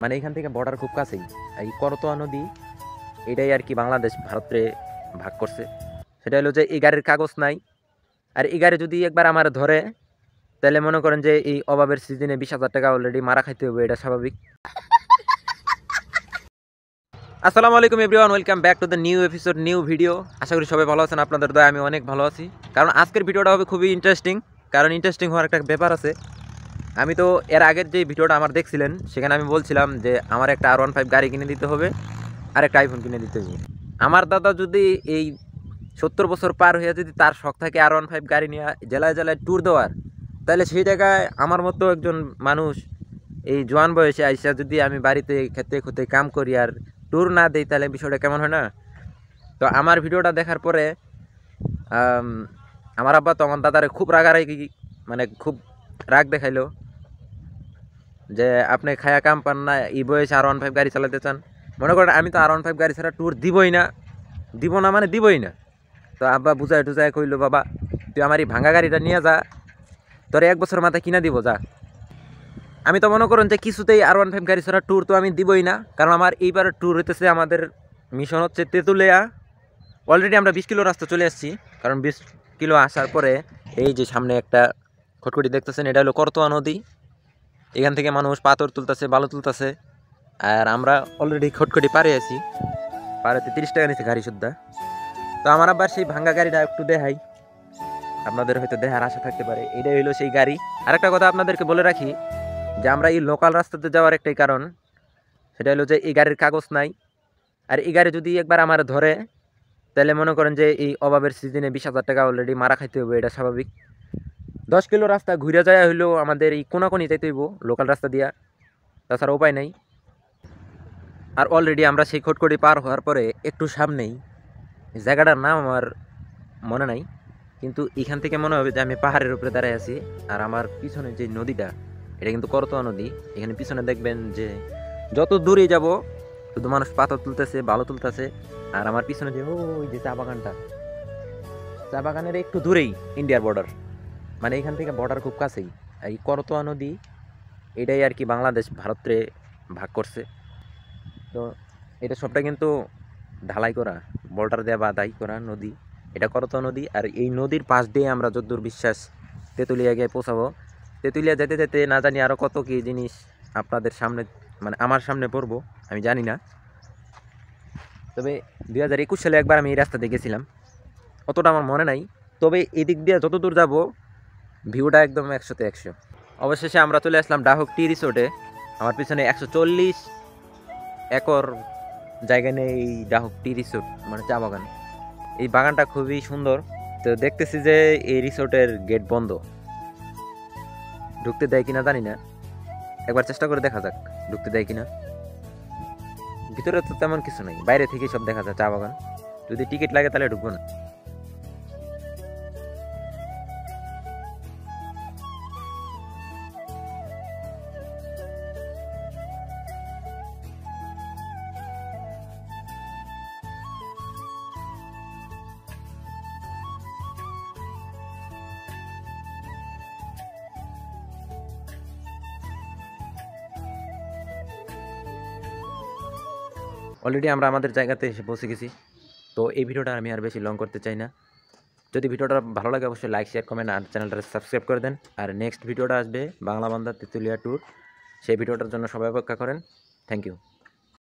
মানে এখান থেকে বর্ডার খুব কাছেই। এই করতোয়া নদী এটাই আর কি বাংলাদেশ ভারতে ভাগ করছে। সেটা হলো যে এই গাড়ির কাগজ নাই, আর এই গাড়ি যদি একবার আমার ধরে তাহলে মনে করেন যে এই অভাবের সিজনে 20,000 টাকা অলরেডি মারা খাইতে হবে, এটা স্বাভাবিক। আসসালামু আলাইকুম everyone, welcome back to the new episode, new video. আশা করি সবাই ভালো আছেন, আপনাদের দয়া আমি অনেক ভালো আছি। কারণ আজকের ভিডিওটা হবে খুবই ইন্টারেস্টিং। কারণ ইন্টারেস্টিং হওয়ার একটা ব্যাপার আছে। আমি তো এর আগের যে ভিডিওটা আমার দেখছিলেন সেখানে আমি বলছিলাম যে আমার একটা R15 গাড়ি কিনে দিতে হবে আর একটা আইফোন কিনে দিতে হবে। আমার দাদা যদি এই 70 বছর পার হয়ে যদি তার শখ থাকে R15 গাড়ি নিয়ে জেলায় জেলায় ট্যুর দেওয়ার, তাহলে সেই জায়গায় আমার মতো একজন মানুষ এই জোয়ান বয়সে আইসা যদি আমি বাড়িতে খেতে খুঁতে কাম করি আর ট্যুর না দিই, তাহলে বিষয়টা কেমন হয় না? তো আমার ভিডিওটা দেখার পরে আম, আমার আব্বা তো আমার দাদারে খুব রাগারাগি, মানে খুব রাগ দেখাইলো যে আপনি খায়া কাম পান না, এই বয়সে R15 গাড়ি চালাতে চান। মনে করেন আমি তো R15 গাড়ি ছাড়া ট্যুর দিবই না, দিব না মানে দিবই না। তো আব্বা বুঝায় টুজায় কইলো, বাবা তুই আমার এই ভাঙা গাড়িটা নিয়ে যা, তোর 1 বছর মাথায় কিনা দিব যা। আমি তো মনে করেন যে কিছুতেই R15 গাড়ি ছাড়া ট্যুর তো আমি দিবই না। কারণ আমার এইবার ট্যুর হইতেছে, আমাদের মিশন হচ্ছে তেঁতুলিয়া। অলরেডি আমরা 20 কিলো রাস্তা চলে আসছি। কারণ 20 কিলো আসার পরে এই যে সামনে একটা খটখটি দেখতেছেন, এটা হলো করতোয়া নদী। এখান থেকে মানুষ পাথর তুলতেছে, বালু তুলতেছে, আর আমরা অলরেডি খটখটি পারে আছি। পাড়াতে 30 টাকা নিচ্ছে গাড়ি সুদ্ধা। তো আমার আবার সেই ভাঙ্গা গাড়িটা একটু দেখাই, আপনাদের হয়তো দেখার আশা থাকতে পারে। এটাই হলো সেই গাড়ি। আরেকটা কথা আপনাদেরকে বলে রাখি যে আমরা এই লোকাল রাস্তাতে যাওয়ার একটাই কারণ, সেটা হলো যে এই গাড়ির কাগজ নাই। আর এই গাড়ি যদি একবার আমার ধরে তাহলে মনে করেন যে এই অভাবের সিজনে 20,000 টাকা অলরেডি মারা খাইতে হবে, এটা স্বাভাবিক। 10 কিলো রাস্তা ঘুরে যায় হইলেও আমাদের এই কোনাকুনি যাইতে হইব লোকাল রাস্তা দিয়া, তাছাড়া উপায় নাই। আর অলরেডি আমরা সেই খটখটি পার হওয়ার পরে একটু সামনেই, জায়গাটার নাম আমার মনে নাই, কিন্তু এখান থেকে মনে হবে যে আমি পাহাড়ের উপরে দাঁড়ায় আছি। আর আমার পিছনে যে নদীটা, এটা কিন্তু করতোয়া নদী। এখানে পিছনে দেখবেন যে যত দূরে যাব শুধু মানুষ পাথর তুলতেছে, বালু তুলতেছে। আর আমার পিছনে যে ওই যে চা বাগানটা, চা বাগানের একটু দূরেই ইন্ডিয়ার বর্ডার। মানে এখান থেকে বর্ডার খুব কাছেই। এই করতোয়া নদী এটাই আর কি বাংলাদেশ ভারতে ভাগ করছে। তো এটা সবটা কিন্তু ঢালাই করা, বর্ডার দেওয়া বাধাই করা নদী। এটা করতোয়া নদী। আর এই নদীর পাশ দিয়ে আমরা যতদূর বিশ্বাস তেঁতুলিয়া গিয়ে পৌঁছাবো। তেঁতুলিয়া যেতে যেতে না জানি আরও কত কী জিনিস আপনাদের সামনে, মানে আমার সামনে পড়বো, আমি জানি না। তবে 2021 সালে একবার আমি এই রাস্তা দিয়ে গেছিলাম, অতটা আমার মনে নাই। তবে এদিক দিয়ে যতদূর যাব ভিউটা একদম 100-তে 100। অবশেষে আমরা চলে আসলাম ডাহুক টি রিসোর্টে। আমার পিছনে 140 একর জায়গা নেই এই ডাহুক টি রিসোর্ট, মানে চা বাগান। এই বাগানটা খুবই সুন্দর। তো দেখতেছি যে এই রিসোর্টের গেট বন্ধ, ঢুকতে দেয় কিনা জানি না, একবার চেষ্টা করে দেখা যাক ঢুকতে দেয় কিনা। ভিতরে তো তেমন কিছু নেই, বাইরে থেকে সব দেখা যায় চা বাগান। যদি টিকিট লাগে তাহলে ঢুকবো না। অলরেডি আমরা আমাদের জায়গাতে এসে পৌঁছে গেছি। তো এই ভিডিওটা আমি আর বেশি লং করতে চাই না। যদি ভিডিওটা ভালো লাগে অবশ্যই লাইক, শেয়ার, কমেন্ট আর চ্যানেলটা সাবস্ক্রাইব করে দেন। আর নেক্সট ভিডিওটা আসবে বাংলা বান্দা তেঁতুলিয়া ট্যুর, সেই ভিডিওটার জন্য সবাই অপেক্ষা করেন। Thank you.